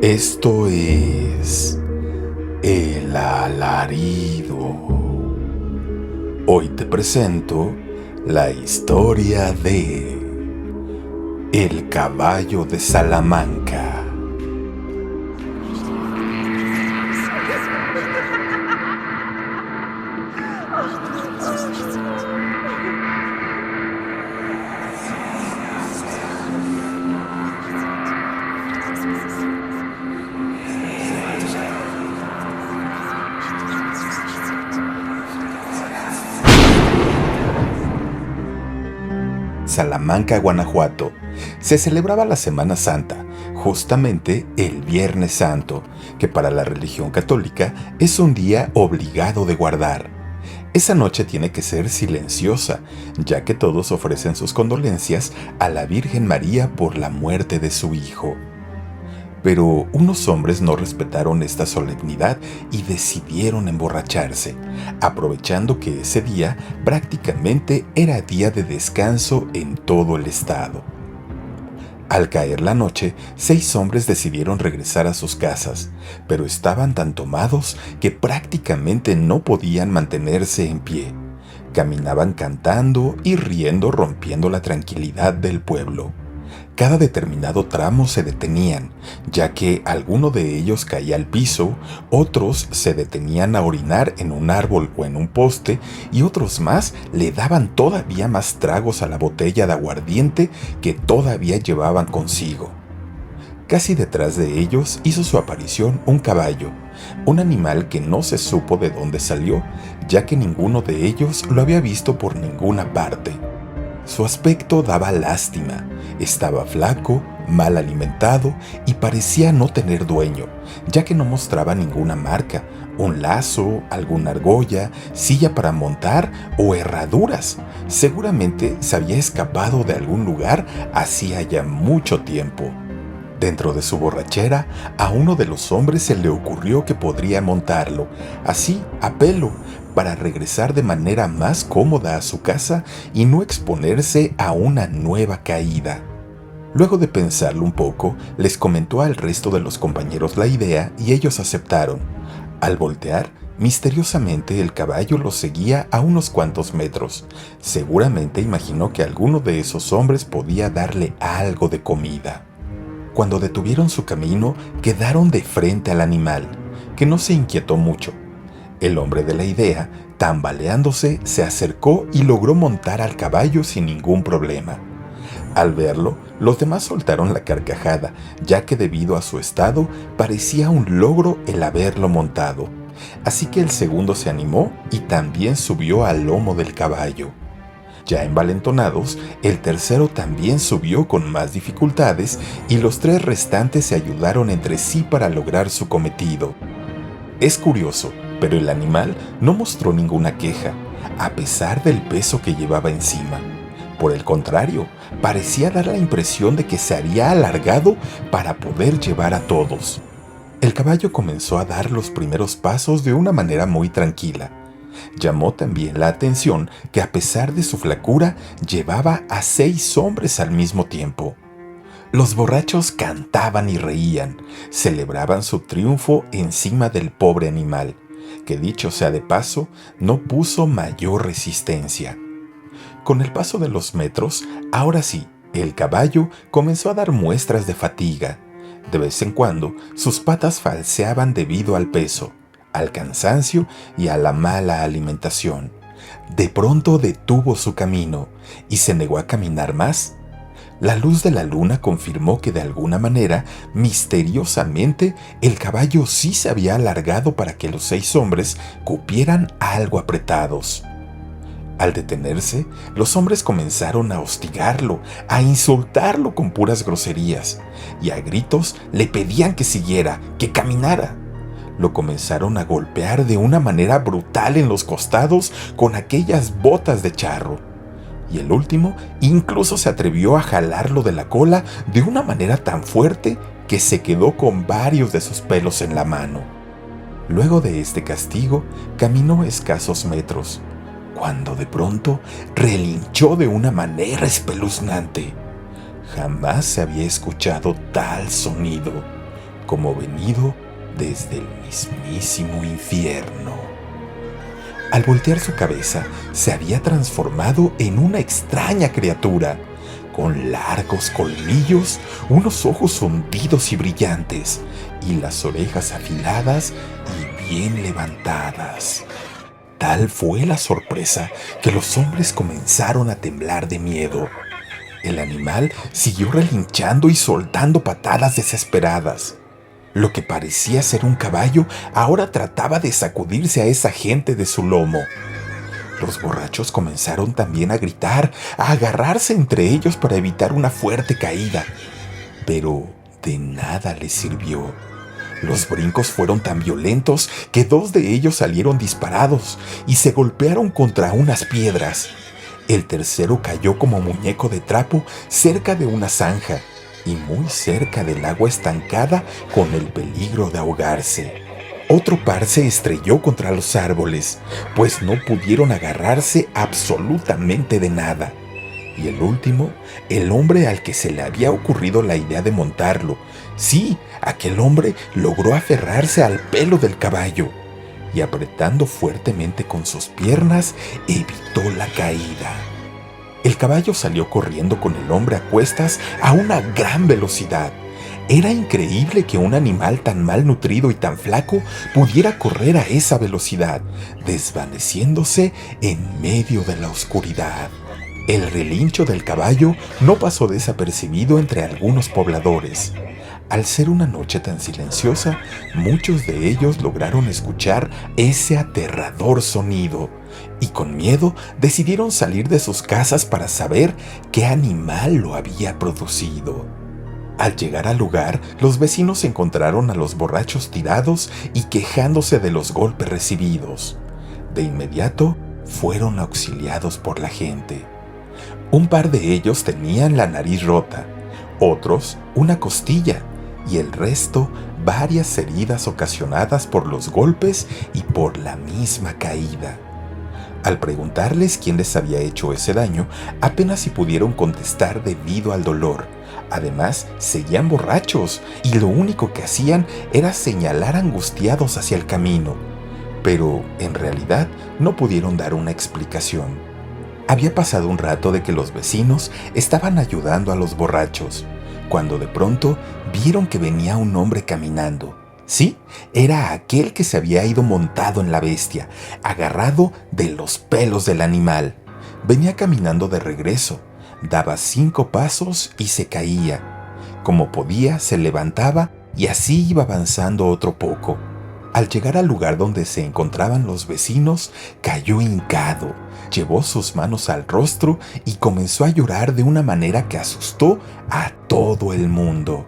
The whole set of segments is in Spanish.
Esto es El Alarido. Hoy te presento la historia de El Caballo de Salamanca. Salamanca, Guanajuato. Se celebraba la Semana Santa, justamente el Viernes Santo, que para la religión católica es un día obligado de guardar. Esa noche tiene que ser silenciosa, ya que todos ofrecen sus condolencias a la Virgen María por la muerte de su hijo. Pero unos hombres no respetaron esta solemnidad y decidieron emborracharse, aprovechando que ese día prácticamente era día de descanso en todo el estado. Al caer la noche, 6 hombres decidieron regresar a sus casas, pero estaban tan tomados que prácticamente no podían mantenerse en pie. Caminaban cantando y riendo, rompiendo la tranquilidad del pueblo. Cada determinado tramo se detenían, ya que alguno de ellos caía al piso, otros se detenían a orinar en un árbol o en un poste y otros más le daban todavía más tragos a la botella de aguardiente que todavía llevaban consigo. Casi detrás de ellos hizo su aparición un caballo, un animal que no se supo de dónde salió, ya que ninguno de ellos lo había visto por ninguna parte. Su aspecto daba lástima, estaba flaco, mal alimentado y parecía no tener dueño, ya que no mostraba ninguna marca, un lazo, alguna argolla, silla para montar o herraduras. Seguramente se había escapado de algún lugar hacía ya mucho tiempo. Dentro de su borrachera, a uno de los hombres se le ocurrió que podría montarlo, así a pelo, para regresar de manera más cómoda a su casa y no exponerse a una nueva caída. Luego de pensarlo un poco, les comentó al resto de los compañeros la idea y ellos aceptaron. Al voltear, misteriosamente el caballo los seguía a unos cuantos metros. Seguramente imaginó que alguno de esos hombres podía darle algo de comida. Cuando detuvieron su camino, quedaron de frente al animal, que no se inquietó mucho. El hombre de la idea, tambaleándose, se acercó y logró montar al caballo sin ningún problema. Al verlo, los demás soltaron la carcajada, ya que debido a su estado parecía un logro el haberlo montado. Así que el segundo se animó y también subió al lomo del caballo. Ya envalentonados, el tercero también subió con más dificultades y los 3 restantes se ayudaron entre sí para lograr su cometido. Es curioso, pero el animal no mostró ninguna queja, a pesar del peso que llevaba encima. Por el contrario, parecía dar la impresión de que se había alargado para poder llevar a todos. El caballo comenzó a dar los primeros pasos de una manera muy tranquila. Llamó también la atención que a pesar de su flacura, llevaba a 6 hombres al mismo tiempo. Los borrachos cantaban y reían, celebraban su triunfo encima del pobre animal, que dicho sea de paso, no puso mayor resistencia. Con el paso de los metros, ahora sí, el caballo comenzó a dar muestras de fatiga. De vez en cuando, sus patas falseaban debido al peso, al cansancio y a la mala alimentación. De pronto detuvo su camino y se negó a caminar más. La luz de la luna confirmó que de alguna manera, misteriosamente, el caballo sí se había alargado para que los 6 hombres cupieran algo apretados. Al detenerse, los hombres comenzaron a hostigarlo, a insultarlo con puras groserías, y a gritos le pedían que siguiera, que caminara. Lo comenzaron a golpear de una manera brutal en los costados con aquellas botas de charro. Y el último incluso se atrevió a jalarlo de la cola de una manera tan fuerte que se quedó con varios de sus pelos en la mano. Luego de este castigo, caminó escasos metros, cuando de pronto relinchó de una manera espeluznante. Jamás se había escuchado tal sonido. como venido desde el mismísimo infierno. Al voltear su cabeza, se había transformado en una extraña criatura, con largos colmillos, unos ojos hundidos y brillantes, y las orejas afiladas y bien levantadas. Tal fue la sorpresa que los hombres comenzaron a temblar de miedo. El animal siguió relinchando y soltando patadas desesperadas. Lo que parecía ser un caballo ahora trataba de sacudirse a esa gente de su lomo. Los borrachos comenzaron también a gritar, a agarrarse entre ellos para evitar una fuerte caída. Pero de nada les sirvió. Los brincos fueron tan violentos que 2 de ellos salieron disparados y se golpearon contra unas piedras. El tercero cayó como muñeco de trapo cerca de una zanja y muy cerca del agua estancada con el peligro de ahogarse. Otro par se estrelló contra los árboles, pues no pudieron agarrarse absolutamente de nada. Y el último, el hombre al que se le había ocurrido la idea de montarlo. Sí, aquel hombre logró aferrarse al pelo del caballo y apretando fuertemente con sus piernas, evitó la caída. El caballo salió corriendo con el hombre a cuestas a una gran velocidad. Era increíble que un animal tan mal nutrido y tan flaco pudiera correr a esa velocidad, desvaneciéndose en medio de la oscuridad. El relincho del caballo no pasó desapercibido entre algunos pobladores. Al ser una noche tan silenciosa, muchos de ellos lograron escuchar ese aterrador sonido y con miedo decidieron salir de sus casas para saber qué animal lo había producido. Al llegar al lugar, los vecinos encontraron a los borrachos tirados y quejándose de los golpes recibidos. De inmediato, fueron auxiliados por la gente. Un par de ellos tenían la nariz rota, otros una costilla y el resto varias heridas ocasionadas por los golpes y por la misma caída. Al preguntarles quién les había hecho ese daño, apenas si pudieron contestar debido al dolor. Además, seguían borrachos y lo único que hacían era señalar angustiados hacia el camino. Pero, en realidad, no pudieron dar una explicación. Había pasado un rato de que los vecinos estaban ayudando a los borrachos, cuando de pronto vieron que venía un hombre caminando. Sí, era aquel que se había ido montado en la bestia, agarrado de los pelos del animal. Venía caminando de regreso, daba 5 pasos y se caía. Como podía, se levantaba y así iba avanzando otro poco. Al llegar al lugar donde se encontraban los vecinos, cayó hincado, llevó sus manos al rostro y comenzó a llorar de una manera que asustó a todo el mundo.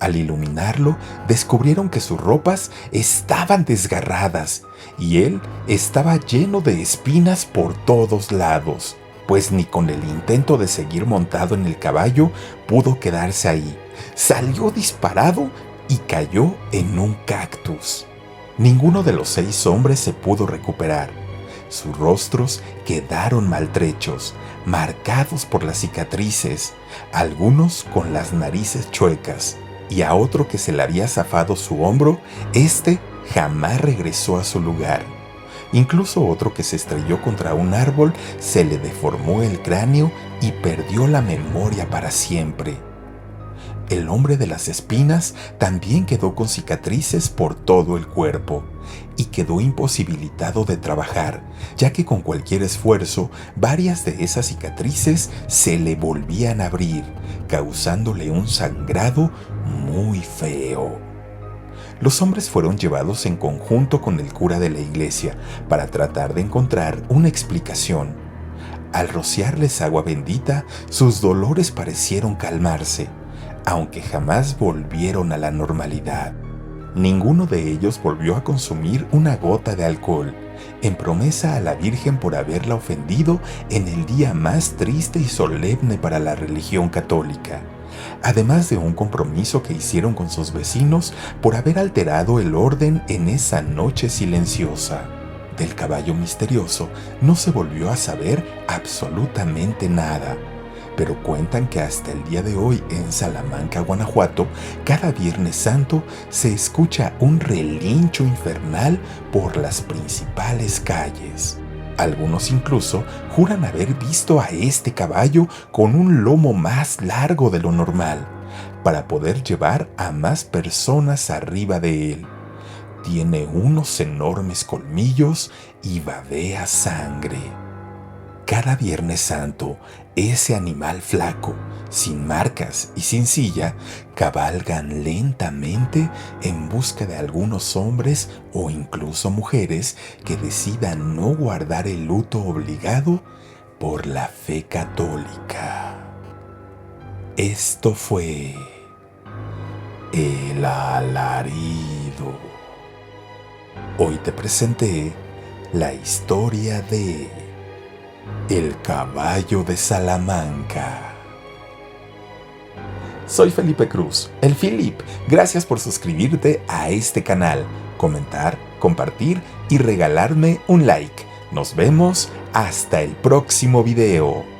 Al iluminarlo, descubrieron que sus ropas estaban desgarradas y él estaba lleno de espinas por todos lados, pues ni con el intento de seguir montado en el caballo pudo quedarse ahí. Salió disparado y cayó en un cactus. Ninguno de los 6 hombres se pudo recuperar. Sus rostros quedaron maltrechos, marcados por las cicatrices, algunos con las narices chuecas, y a otro que se le había zafado su hombro, jamás regresó a su lugar. Incluso otro que se estrelló contra un árbol se le deformó el cráneo y perdió la memoria para siempre. El hombre de las espinas también quedó con cicatrices por todo el cuerpo y quedó imposibilitado de trabajar, ya que con cualquier esfuerzo varias de esas cicatrices se le volvían a abrir, causándole un sangrado muy feo. Los hombres fueron llevados en conjunto con el cura de la iglesia para tratar de encontrar una explicación. Al rociarles agua bendita, sus dolores parecieron calmarse, aunque jamás volvieron a la normalidad. Ninguno de ellos volvió a consumir una gota de alcohol, en promesa a la Virgen por haberla ofendido en el día más triste y solemne para la religión católica, además de un compromiso que hicieron con sus vecinos por haber alterado el orden en esa noche silenciosa. Del caballo misterioso no se volvió a saber absolutamente nada, pero cuentan que hasta el día de hoy en Salamanca, Guanajuato, cada Viernes Santo se escucha un relincho infernal por las principales calles. Algunos incluso juran haber visto a este caballo con un lomo más largo de lo normal, para poder llevar a más personas arriba de él. Tiene unos enormes colmillos y babea sangre. Cada Viernes Santo, ese animal flaco, sin marcas y sin silla, cabalgan lentamente en busca de algunos hombres o incluso mujeres que decidan no guardar el luto obligado por la fe católica. Esto fue el alarido. Hoy te presenté la historia de El caballo de Salamanca. Soy Felipe Cruz, el Philip. Gracias por suscribirte a este canal, comentar, compartir y regalarme un like. Nos vemos hasta el próximo video.